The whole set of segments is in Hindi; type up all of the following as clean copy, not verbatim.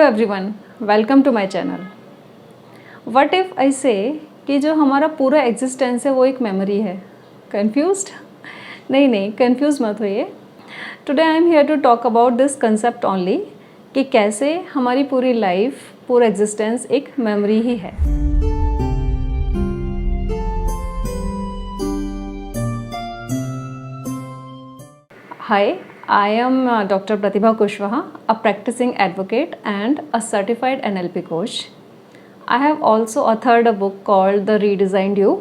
Everyone, welcome to my channel. What if I say कि जो हमारा पूरा एग्जिस्टेंस है वो एक मेमोरी है। कंफ्यूज्ड? नहीं, कंफ्यूज मत होइए। Today I am here to talk about this concept only कि कैसे हमारी पूरी लाइफ, पूरा एग्जिस्टेंस एक मेमोरी ही है। Hi, I am Dr. Pratibha Kushwaha, a practicing advocate and a certified NLP coach. I have also authored a book called The Redesigned You.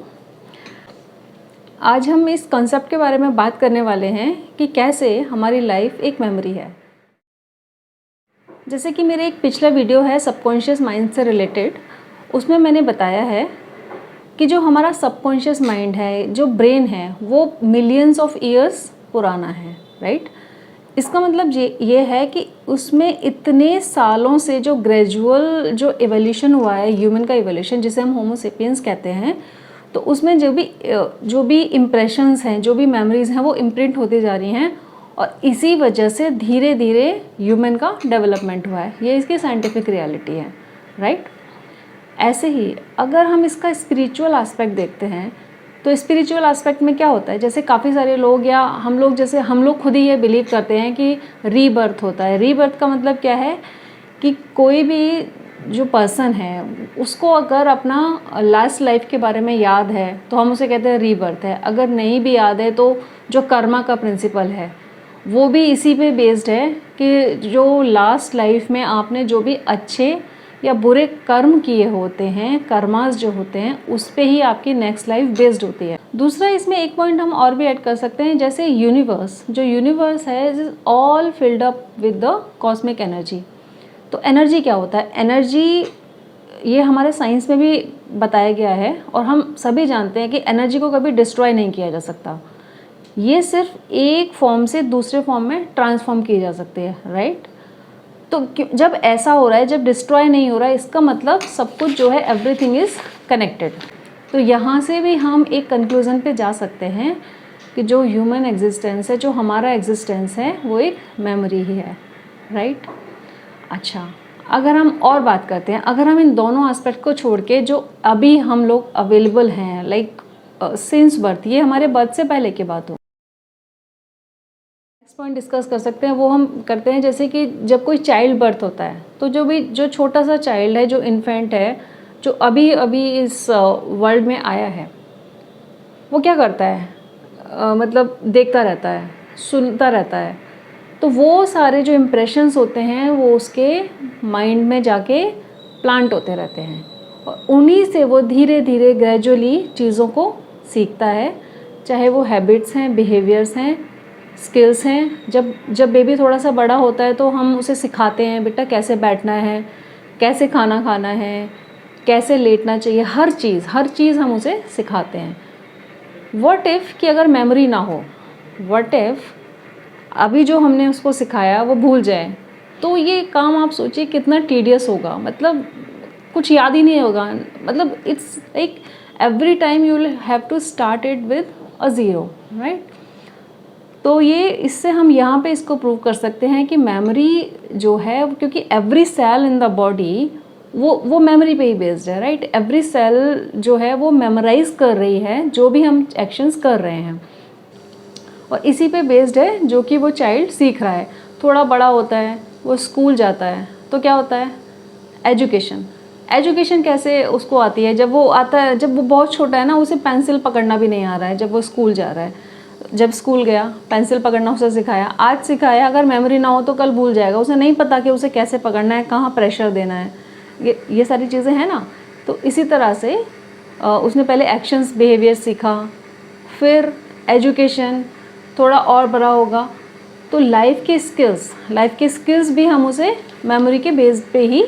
आज हम इस कंसेप्ट के बारे में बात करने वाले हैं कि कैसे हमारी लाइफ एक मेमोरी है। जैसे कि मेरे एक पिछला वीडियो है सबकॉन्शियस माइंड से रिलेटेड, उसमें मैंने बताया है कि जो हमारा सबकॉन्शियस माइंड है, जो ब्रेन है, वो मिलियंस ऑफ ईयर्स पुराना है, राइट। इसका मतलब ये है कि उसमें इतने सालों से जो ग्रेजुअल जो एवोल्यूशन हुआ है, ह्यूमन का एवोल्यूशन जिसे हम होमो सेपियंस कहते हैं, तो उसमें जो भी इम्प्रेशंस हैं, जो भी मेमोरीज हैं, वो इम्प्रिंट होती जा रही हैं और इसी वजह से धीरे धीरे ह्यूमन का डेवलपमेंट हुआ है। ये इसकी साइंटिफिक रियलिटी है, राइट। ऐसे ही अगर हम इसका स्पिरिचुअल एस्पेक्ट देखते हैं तो स्पिरिचुअल एस्पेक्ट में क्या होता है, जैसे काफ़ी सारे लोग या हम लोग खुद ही ये बिलीव करते हैं कि रीबर्थ होता है। रीबर्थ का मतलब क्या है कि कोई भी जो पर्सन है उसको अगर अपना लास्ट लाइफ के बारे में याद है तो हम उसे कहते हैं रीबर्थ है। अगर नहीं भी याद है तो जो कर्मा का प्रिंसिपल है वो भी इसी पे बेस्ड है कि जो लास्ट लाइफ में आपने जो भी अच्छे या बुरे कर्म किए होते हैं, कर्मास जो होते हैं, उस पे ही आपकी नेक्स्ट लाइफ बेस्ड होती है। दूसरा इसमें एक पॉइंट हम और भी ऐड कर सकते हैं, जैसे यूनिवर्स है is all filled up with the cosmic energy. तो एनर्जी क्या होता है? एनर्जी ये हमारे साइंस में भी बताया गया है और हम सभी जानते हैं कि एनर्जी को कभी डिस्ट्रॉय नहीं किया जा सकता। ये सिर्फ एक फॉर्म से दूसरे फॉर्म में ट्रांसफॉर्म की जा सकती है, राइट। तो जब ऐसा हो रहा है, जब डिस्ट्रॉय नहीं हो रहा है, इसका मतलब सब कुछ जो है एवरीथिंग इज़ कनेक्टेड। तो यहाँ से भी हम एक कंक्लूज़न पे जा सकते हैं कि जो ह्यूमन एग्जिस्टेंस है, जो हमारा एग्जिस्टेंस है, वो एक मेमोरी ही है, राइट। अच्छा, अगर हम और बात करते हैं, अगर हम इन दोनों एस्पेक्ट को छोड़ के जो अभी हम लोग अवेलेबल हैं, लाइक सिंस बर्थ, ये हमारे बर्थ से पहले की बात हो, पॉइंट डिस्कस कर सकते हैं। वो हम करते हैं जैसे कि जब कोई चाइल्ड बर्थ होता है तो जो छोटा सा चाइल्ड है, जो इन्फेंट है, जो अभी इस वर्ल्ड में आया है, वो क्या करता है? मतलब देखता रहता है, सुनता रहता है। तो वो सारे जो इम्प्रेशंस होते हैं वो उसके माइंड में जाके प्लांट होते रहते हैं और उन्हीं से वो धीरे धीरे ग्रेजुअली चीज़ों को सीखता है, चाहे वो हैबिट्स हैं, बिहेवियर्स हैं, स्किल्स हैं। जब बेबी थोड़ा सा बड़ा होता है तो हम उसे सिखाते हैं, बेटा कैसे बैठना है, कैसे खाना खाना है, कैसे लेटना चाहिए, हर चीज़ हम उसे सिखाते हैं। व्हाट इफ़ कि अगर मेमोरी ना हो, व्हाट इफ़ अभी जो हमने उसको सिखाया वो भूल जाए, तो ये काम आप सोचिए कितना टीडियस होगा। मतलब कुछ याद ही नहीं होगा। मतलब it's like every time you will have to start it with a zero, right. तो ये इससे हम यहाँ पे इसको प्रूव कर सकते हैं कि मेमोरी जो है, क्योंकि every cell in the body वो मेमोरी पे ही बेस्ड है, राइट। एवरी सेल जो है वो मेमोराइज कर रही है जो भी हम एक्शंस कर रहे हैं और इसी पे बेस्ड है जो कि वो चाइल्ड सीख रहा है। थोड़ा बड़ा होता है, वो स्कूल जाता है, तो क्या होता है? एजुकेशन कैसे उसको आती है? जब वो बहुत छोटा है ना, उसे पेंसिल पकड़ना भी नहीं आ रहा है, जब वो स्कूल जा रहा है। जब स्कूल गया, पेंसिल पकड़ना उसे सिखाया, आज सिखाया, अगर मेमोरी ना हो तो कल भूल जाएगा। उसे नहीं पता कि उसे कैसे पकड़ना है, कहाँ प्रेशर देना है, ये सारी चीज़ें हैं ना। तो इसी तरह से उसने पहले एक्शंस, बिहेवियर सीखा, फिर एजुकेशन, थोड़ा और बड़ा होगा तो लाइफ के स्किल्स भी हम उसे मेमोरी के बेस पे ही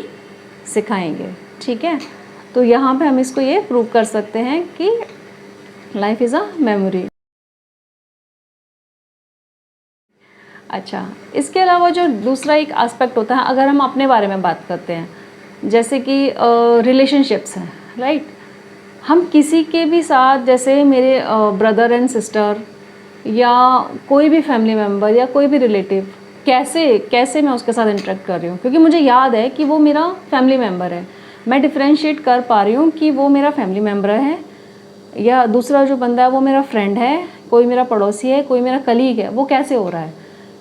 सिखाएंगे, ठीक है। तो यहाँ पे हम इसको ये प्रूव कर सकते हैं कि लाइफ इज़ अ मेमोरी। अच्छा, इसके अलावा जो दूसरा एक एस्पेक्ट होता है, अगर हम अपने बारे में बात करते हैं, जैसे कि रिलेशनशिप्स हैं, राइट। हम किसी के भी साथ, जैसे मेरे ब्रदर एंड सिस्टर या कोई भी फैमिली मेम्बर या कोई भी रिलेटिव, कैसे कैसे मैं उसके साथ इंटरेक्ट कर रही हूँ, क्योंकि मुझे याद है कि वो मेरा फैमिली मेम्बर है। मैं डिफ्रेंशिएट कर पा रही हूँ कि वो मेरा फैमिली मेम्बर है या दूसरा जो बंदा है वो मेरा फ्रेंड है, कोई मेरा पड़ोसी है, कोई मेरा कलीग है। वो कैसे हो रहा है,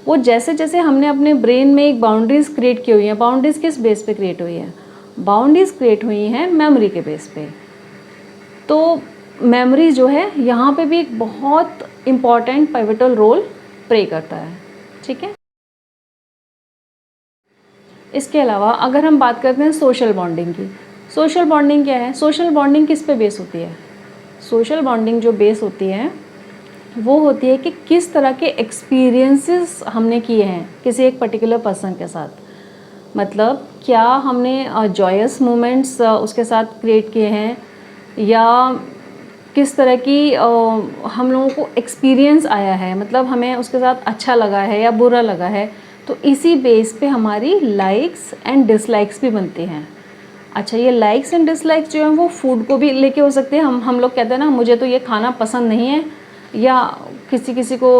वो जैसे जैसे हमने अपने ब्रेन में एक बाउंड्रीज़ क्रिएट की हुई हैं। बाउंड्रीज़ किस बेस पे क्रिएट हुई है? बाउंड्रीज़ क्रिएट हुई हैं मेमोरी के बेस पे। तो मेमोरी जो है यहाँ पे भी एक बहुत इम्पॉर्टेंट पिवटल रोल प्ले करता है। ठीक है, इसके अलावा अगर हम बात करते हैं सोशल बॉन्डिंग की, सोशल बॉन्डिंग क्या है? सोशल बॉन्डिंग किस पे बेस होती है? सोशल बॉन्डिंग जो बेस होती है वो होती है कि किस तरह के एक्सपीरियंसेस हमने किए हैं किसी एक पर्टिकुलर पर्सन के साथ। मतलब क्या हमने जॉयस मोमेंट्स उसके साथ क्रिएट किए हैं, या किस तरह की हम लोगों को एक्सपीरियंस आया है, मतलब हमें उसके साथ अच्छा लगा है या बुरा लगा है। तो इसी बेस पे हमारी लाइक्स एंड डिसलाइक्स भी बनती हैं। अच्छा, ये लाइक्स एंड डिसलाइक्स जो हैं वो फूड को भी लेके हो सकते हैं। हम लोग कहते हैं ना, मुझे तो ये खाना पसंद नहीं है, या किसी किसी को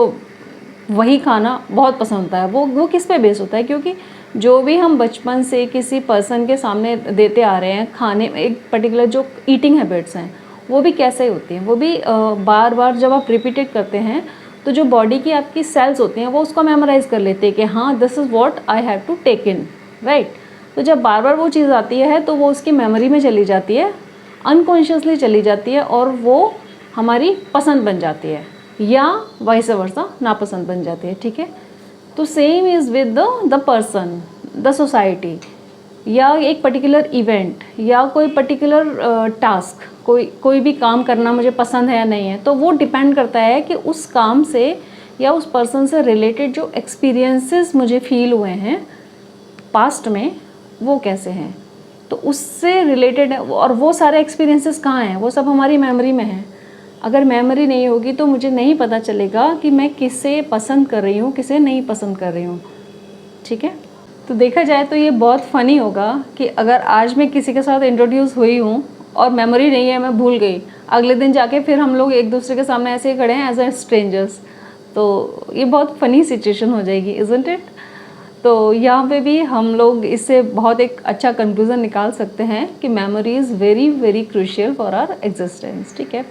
वही खाना बहुत पसंद होता है। वो किस पे बेस होता है? क्योंकि जो भी हम बचपन से किसी पर्सन के सामने देते आ रहे हैं खाने, एक पर्टिकुलर जो ईटिंग हैबिट्स हैं वो भी कैसे होती हैं, वो भी बार बार जब आप रिपीटेड करते हैं तो जो बॉडी की आपकी सेल्स होती हैं वो उसको मेमोराइज कर लेते हैं कि हाँ, this is what I have to take in, right. तो जब बार बार वो चीज़ आती है तो वो उसकी मेमोरी में चली जाती है, अनकॉन्शियसली चली जाती है, और वो हमारी पसंद बन जाती है, या वाइस वर्सा नापसंद बन जाती है। ठीक है, तो same is with the person, the society, या एक पर्टिकुलर इवेंट, या कोई पर्टिकुलर टास्क, कोई भी काम करना मुझे पसंद है या नहीं है। तो वो डिपेंड करता है कि उस काम से या उस पर्सन से रिलेटेड जो एक्सपीरियंसेस मुझे फील हुए हैं पास्ट में वो कैसे हैं, तो उससे रिलेटेड है। और वो सारे एक्सपीरियंसेस कहाँ हैं? वो सब हमारी मेमोरी में हैं। अगर मेमोरी नहीं होगी तो मुझे नहीं पता चलेगा कि मैं किसे पसंद कर रही हूँ, किसे नहीं पसंद कर रही हूँ। ठीक है, तो देखा जाए तो ये बहुत फ़नी होगा कि अगर आज मैं किसी के साथ इंट्रोड्यूस हुई हूँ और मेमोरी नहीं है, मैं भूल गई, अगले दिन जाके फिर हम लोग एक दूसरे के सामने ऐसे ही खड़े हैं एज ए स्ट्रेंजर्स, तो ये बहुत फ़नी सिचुएशन हो जाएगी, इज़न्ट इट? तो यहाँ पे भी हम लोग इससे बहुत एक अच्छा कंक्लूज़न निकाल सकते हैं कि memory is very very crucial for our existence. ठीक है,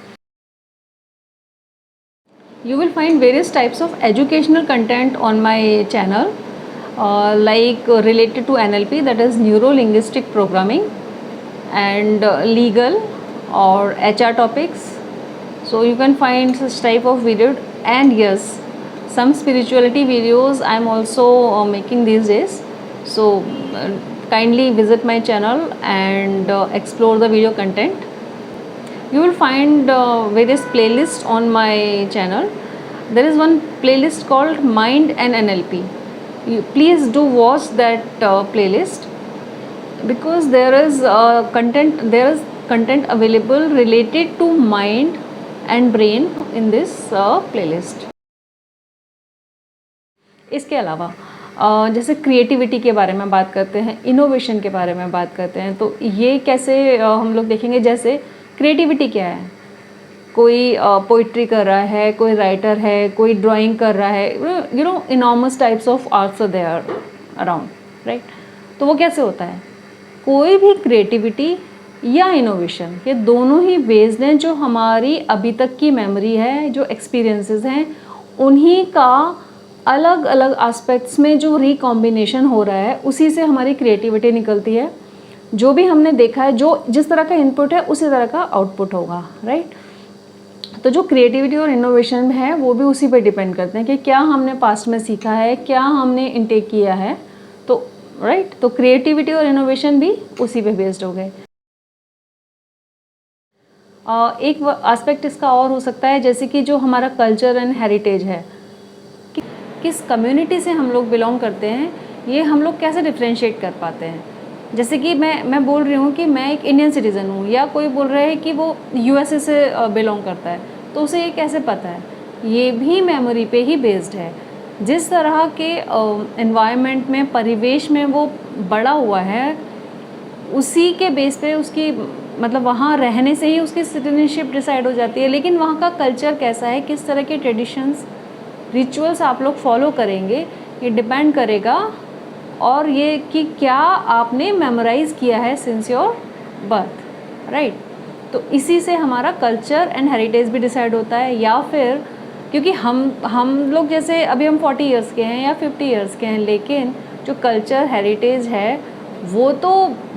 you will find various types of educational content on my channel, like related to NLP, that is neuro linguistic programming, and legal or HR topics. So you can find such type of video, and yes, some spirituality videos I am also making these days. So kindly visit my channel and explore the video content. You will find various playlists on my channel. There is one playlist called Mind and NLP. Please do watch that playlist, because there is content available related to mind and brain in this playlist. इसके अलावा जैसे क्रिएटिविटी के बारे में बात करते हैं, इनोवेशन के बारे में बात करते हैं, तो ये कैसे हम लोग देखेंगे। जैसे क्रिएटिविटी क्या है? कोई पोइट्री कर रहा है, कोई राइटर है, कोई ड्राइंग कर रहा है, you know enormous types of arts are there around, right. तो वो कैसे होता है? कोई भी क्रिएटिविटी या इनोवेशन, ये दोनों ही बेस्ड हैं जो हमारी अभी तक की मेमोरी है, जो एक्सपीरियंसेस हैं, उन्हीं का अलग अलग एस्पेक्ट्स में जो रिकॉम्बिनेशन हो रहा है, उसी से हमारी क्रिएटिविटी निकलती है। जो भी हमने देखा है, जो जिस तरह का इनपुट है उसी तरह का आउटपुट होगा, राइट। तो जो क्रिएटिविटी और इनोवेशन है वो भी उसी पर डिपेंड करते हैं कि क्या हमने पास्ट में सीखा है, क्या हमने इनटेक किया है, तो राइट। तो क्रिएटिविटी और इनोवेशन भी उसी पे बेस्ड हो गए। एक एस्पेक्ट इसका और हो सकता है, जैसे कि जो हमारा कल्चर एंड हेरिटेज है, किस कम्युनिटी से हम लोग बिलोंग करते हैं, ये हम लोग कैसे डिफ्रेंशिएट कर पाते हैं। जैसे कि मैं बोल रही हूँ कि मैं एक इंडियन सिटीज़न हूँ, या कोई बोल रहा है कि वो यूएसए से बिलोंग करता है, तो उसे ये कैसे पता है? ये भी मेमोरी पे ही बेस्ड है। जिस तरह के एनवायरनमेंट में, परिवेश में वो बड़ा हुआ है, उसी के बेस पे उसकी, मतलब वहाँ रहने से ही उसकी सिटीजनशिप डिसाइड हो जाती है। लेकिन वहाँ का कल्चर कैसा है, किस तरह के ट्रेडिशंस, रिचुअल्स आप लोग फॉलो करेंगे, ये डिपेंड करेगा और ये कि क्या आपने मेमोराइज़ किया है सिंस योर बर्थ, राइट। तो इसी से हमारा कल्चर एंड हेरिटेज भी डिसाइड होता है। या फिर क्योंकि हम लोग जैसे अभी हम 40 इयर्स के हैं या 50 इयर्स के हैं, लेकिन जो कल्चर हेरिटेज है वो तो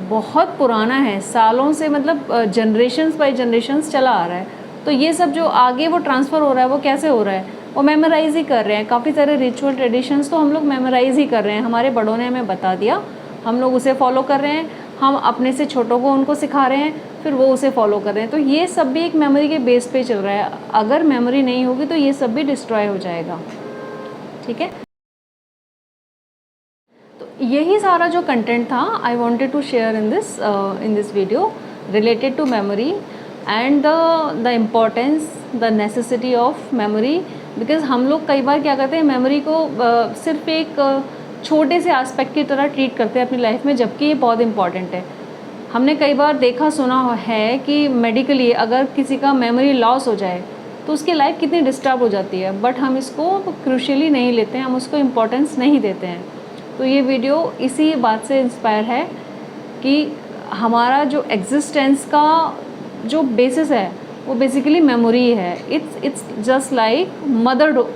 बहुत पुराना है, सालों से, मतलब जनरेशन्स बाय जनरेशन्स चला आ रहा है। तो ये सब जो आगे वो ट्रांसफ़र हो रहा है वो कैसे हो रहा है, वो मेमोराइज़ ही कर रहे हैं। काफ़ी सारे रिचुअल ट्रेडिशंस तो हम लोग मेमोराइज़ ही कर रहे हैं, हमारे बड़ों ने हमें बता दिया, हम लोग उसे फॉलो कर रहे हैं, हम अपने से छोटों को उनको सिखा रहे हैं, फिर वो उसे फॉलो कर रहे हैं। तो ये सब भी एक मेमोरी के बेस पे चल रहा है। अगर मेमोरी नहीं होगी तो ये सब भी डिस्ट्रॉय हो जाएगा, ठीक है। तो यही सारा जो कंटेंट था I wanted to share in this video related to memory and the importance, the necessity of memory. Because हम लोग कई बार क्या करते हैं, मेमोरी को सिर्फ एक छोटे से एस्पेक्ट की तरह ट्रीट करते हैं अपनी लाइफ में, जबकि ये बहुत इंपॉर्टेंट है। हमने कई बार देखा सुना है कि मेडिकली अगर किसी का मेमोरी लॉस हो जाए तो उसकी लाइफ कितनी डिस्टर्ब हो जाती है, बट हम इसको क्रूशियली नहीं लेते हैं, हम उसको इम्पोर्टेंस नहीं देते हैं। तो ये वीडियो इसी बात से इंस्पायर है कि हमारा जो एग्जिस्टेंस का जो बेसिस है वो बेसिकली मेमोरी है। It's just like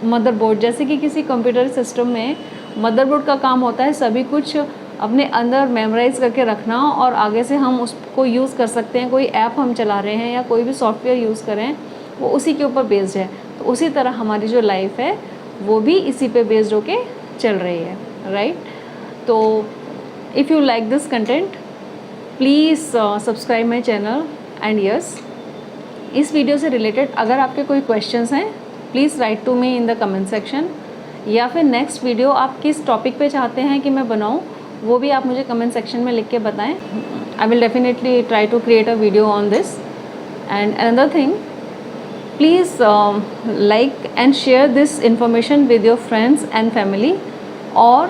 motherboard. जैसे कि किसी कंप्यूटर सिस्टम में मदरबोर्ड का काम होता है सभी कुछ अपने अंदर मेमोराइज़ करके रखना, और आगे से हम उसको यूज़ कर सकते हैं। कोई ऐप हम चला रहे हैं या कोई भी सॉफ्टवेयर यूज़ करें वो उसी के ऊपर बेस्ड है। तो उसी तरह हमारी जो लाइफ है वो भी इसी पे बेस्ड होके चल रही है, राइट। तो if you like this content please subscribe my channel and yes, इस वीडियो से रिलेटेड अगर आपके कोई क्वेश्चंस हैं please write to me in the comment section, या फिर नेक्स्ट वीडियो आप किस टॉपिक पे चाहते हैं कि मैं बनाऊं वो भी आप मुझे कमेंट सेक्शन में लिख के बताएं। I will definitely try to create a video on this. And another thing, please like and share this information with your friends and family, or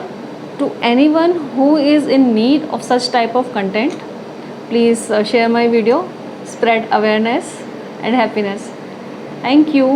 to anyone who is in need of such type of content. Please share my video, spread awareness and happiness. Thank you.